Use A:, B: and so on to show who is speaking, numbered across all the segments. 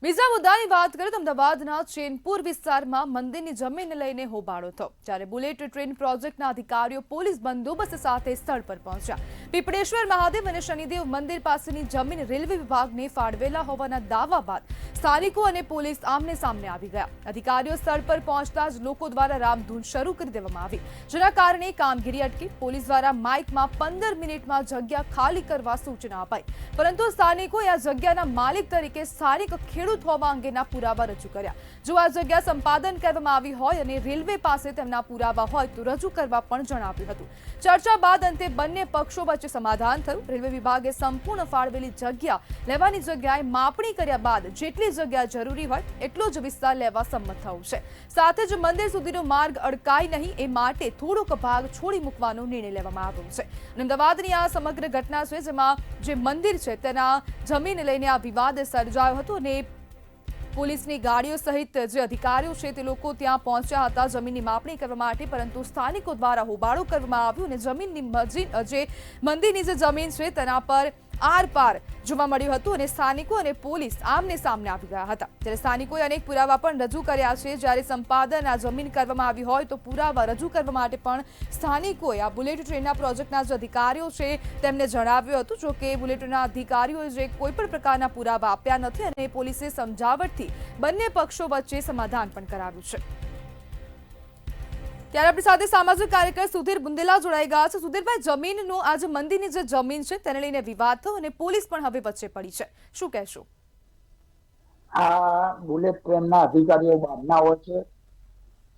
A: બીજા મુદ્દાની વાત કરીએ તો અમદાવાદના ચેનપુર વિસ્તારમાં મંદિરની જમીનને લઈને હોબાળો થયો, જ્યારે બુલેટ ટ્રેન પ્રોજેક્ટના અધિકારીઓ પોલીસ બંદોબસ્ત સાથે સ્થળ પર પહોંચ્યા. પીપળેશ્વર મહાદેવ અને શનિદેવ મંદિર પાસેની જમીન રેલવે વિભાગને ફાળવેલા હોવાના દાવા બાદ સ્થાનિકો અને પોલીસ આમને સામને આવી ગયા. અધિકારીઓ સ્થળ પર પહોંચતા જ લોકો દ્વારા રામધૂન શરૂ કરી દેવામાં આવી, જેના કારણે કામગીરી અટકી. પોલીસ દ્વારા માઇકમાં 15 મિનિટમાં જગ્યા ખાલી કરવા સૂચના અપાઈ, પરંતુ સ્થાનિકોએ આ જગ્યાના માલિક તરીકે સ્થાનિક ખેડૂત હોવા અંગેના પુરાવા રજૂ કર્યા. જો આ જગ્યા સંપાદન કરવામાં આવી હોય અને રેલવે પાસે તેમના પુરાવા હોય તો રજૂ કરવા પણ જણાવ્યું હતું. ચર્ચા બાદ અંતે બંને પક્ષો વચ્ચે સમાધાન થયું. રેલવે વિભાગે સંપૂર્ણ ફાળવેલી જગ્યા લેવાની જગ્યાએ માપણી કર્યા બાદ જેટલી જગ્યા જરૂરી હોય એટલો જ વિસ્તાર લેવા સંમત થયું છે. સાથે જ મંદિર સુધીનો માર્ગ અડકાય નહીં એ માટે થોડોક ભાગ છોડી મૂકવાનો નિર્ણય લેવામાં આવ્યો છે. અમદાવાદની આ સમગ્ર ઘટના છે, જેમાં જે મંદિર છે તેના જમીન લઈને આ વિવાદ સર્જાયો હતો અને પોલીસની ગાડીઓ સહિત જે અધિકારીઓ છે તે લોકો ત્યાં પહોંચ્યા હતા જમીનની માપણી કરવા માટે, પરંતુ સ્થાનિકો દ્વારા હોબાળો કરવામાં આવ્યો અને જમીનની જે મંદિરની જે જમીન છે તેના પર આર પાર જોવા મળ્યું હતું અને સ્થાનિકો અને પોલીસ આમને સામને આવી ગયા હતા. ત્યારે સ્થાનિકોએ અનેક પુરાવા પણ રજૂ કર્યા છે. જ્યારે સંપાદન આ જમીન કરવામાં આવી હોય તો પુરાવા રજૂ કરવા માટે પણ સ્થાનિકોએ આ બુલેટ ટ્રેનના પ્રોજેક્ટના જે અધિકારીઓ છે તેમને જણાવ્યું હતું. જો કે બુલેટ ટ્રેનના અધિકારીઓએ જે કોઈ પણ પ્રકારના પુરાવા આપ્યા નથી અને પોલીસે સમજાવટથી બંને પક્ષો વચ્ચે સમાધાન પણ કરાવ્યું છે. ત્યારે આપણી સાથે સામાજિક કાર્યકર સુધીર બુંદેલા જોડાઈ ગયા છે. સુધીરભાઈ, જમીનનો આ જે મંદિરની જે જમીન છે તેને લઈને વિવાદ થયો અને પોલીસ પણ હવે વચ્ચે પડી છે, શું કહેશો?
B: આ બુલેટ ટ્રેનના અધિકારીઓ બહારના હોય છે.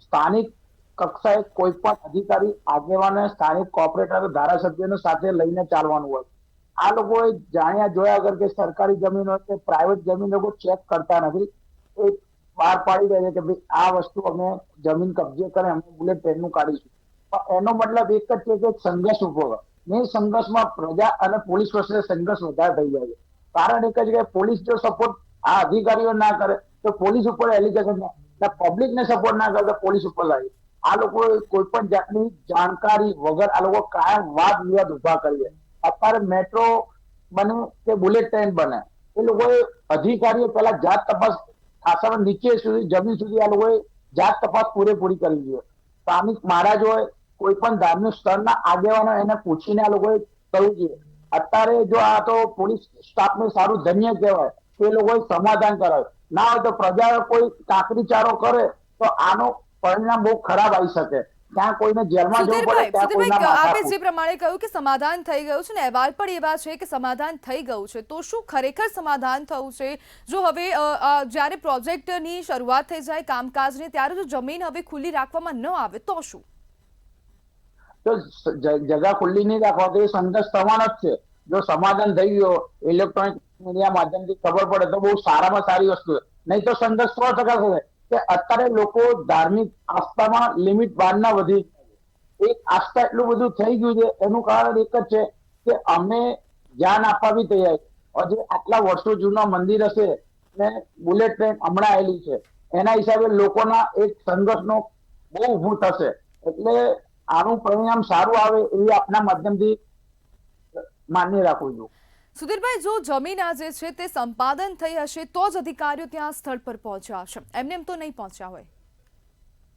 B: સ્થાનિક કક્ષાએ કોઈ પણ અધિકારી આગેવાને સ્થાનિક કોર્પોરેટર ધારાસભ્યોને સાથે લઈને ચાલવાનું હોય. આ લોકોએ જાણ્યા જોયા વગર કે સરકારી જમીન હોય કે પ્રાઇવેટ જમીન લોકો ચેક કરતા નથી. એ બહાર પાડી દે છે કે ભાઈ આ વસ્તુ અમે જમીન કબજે કરે અમે બુલેટ ટ્રેનનું કાઢીશું. પણ એનો મતલબ એક જ છે કે સંઘર્ષ ઉભો હોય ને. સંઘર્ષમાં પ્રજા અને પોલીસ વચ્ચે સંઘર્ષ વધારે થઈ જાય છે. કારણ એક જ કે પોલીસ જો સપોર્ટ આ અધિકારીઓ ના કરે તો પોલીસ ઉપર એલિગેશન થાય, પબ્લિક ને સપોર્ટ ના કરે તો પોલીસ ઉપર લાગે. આ લોકો કોઈ પણ જાતની જાણકારી વગર આ લોકો કાયમ વાદ વિવાદ ઉભા કરીએ. અત્યારે મેટ્રો બને કે બુલેટ ટ્રેન બને, એ લોકોએ અધિકારીઓ પહેલા જાત તપાસ આસામાં નીચે સુધી જમીન સુધી આ લોકોએ જાત તપાસ પૂરેપૂરી કરવી જોઈએ. સ્થાનિક મહારાજ હોય કોઈ પણ ધાર્મિક સ્થળના આગેવાનો એને પૂછીને આ લોકોએ કરવું જોઈએ. અત્યારે જો આ તો પોલીસ સ્ટાફને સારું ધન્ય કહેવાય એ લોકોએ સમાધાન કરાવે, ના હોય તો પ્રજા કોઈ કાકરી ચારો કરે તો આનો પરિણામ બહુ ખરાબ આવી શકે. ત્યાં કોઈને જેલમાં જવું પડે, ત્યાં કોઈના
A: આપે જે પ્રમાણે કહ્યું કે સમાધાન થઈ ગયું છે ને અહેવાલ પણ એવા છે કે સમાધાન થઈ ગયું છે, તો શું ખરેખર સમાધાન થયું છે? જો હવે જ્યારે પ્રોજેક્ટની શરૂઆત થઈ જાય કામકાજની ત્યારે જો જમીન હવે ખુલ્લી રાખવામાં ન આવે તો શું?
B: તો જગા ખુલ્લી નહીં રાખવા તો એ સંઘર્ષ થવાનો જ છે. જો સમાધાન થઈ ગયો ઇલેક્ટ્રોનિક મીડિયા માધ્યમથી ખબર પડે તો બહુ સારામાં સારી વસ્તુ છે. નહીં તો સંઘર્ષ 100% થશે. કે અત્યારે લોકો ધાર્મિક આસ્થામાં લિમિટ બહારના વધી એક આસ્થા એટલું બધું થઈ ગયું છે. એનું કારણ એક જ છે કે અમે ધ્યાન આપવા બી તૈયાર. હજી આટલા વર્ષો જૂના મંદિર હશે ને બુલેટ ટ્રેન હમણાં આવેલી છે, એના હિસાબે લોકોના એક સંઘર્ષનો બહુ ઊભું થશે. એટલે આનું પરિણામ સારું આવે એવી આપના માધ્યમથી માન્ય રાખવું જોઈએ.
A: સુધીરભાઈ, જો જમીન આજે છે તે સંપાદન થઈ હશે તો જ અધિકારીઓ ત્યાં સ્થળ પર પહોંચ્યા હશે, એમને એમ તો નહીં પહોંચ્યા હોય?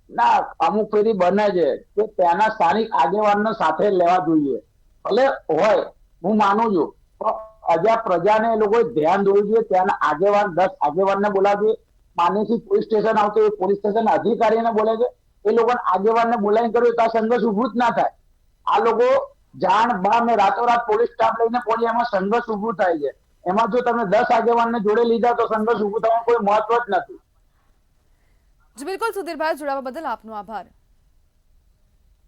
B: ના, અમુક ફેરી બને છે કે ત્યાંના સ્થાનિક આગેવાનને સાથે લેવા જોઈએ. ભલે હોય, હું માનું છું, તો અજા પ્રજાને એ લોકોએ ધ્યાન દોરવું જોઈએ. ત્યાંના આગેવાન 10 આગેવાનને બોલાવજો. માનીથી પોલીસ સ્ટેશન આવતો એ પોલીસ સ્ટેશન અધિકારીને બોલે છે, એ લોકોને આગેવાનને બોલાવીને કર્યું તો આ સંઘર્ષ ઉભું જ ના થાય. આ લોકો જાણ બાર ને રાતોરાત પોલીસ સ્ટાફ લઈને પોલીસ એમાં સંઘર્ષ ઉભું થાય છે. એમાં જો તમે 10 આગેવાનને જોડે લીધા તો સંઘર્ષ ઉભું થવાનું કોઈ મહત્વ જ નથી.
A: જી બિલકુલ સુધીરભાઈ, જોડાવા બદલ આપનો આભાર.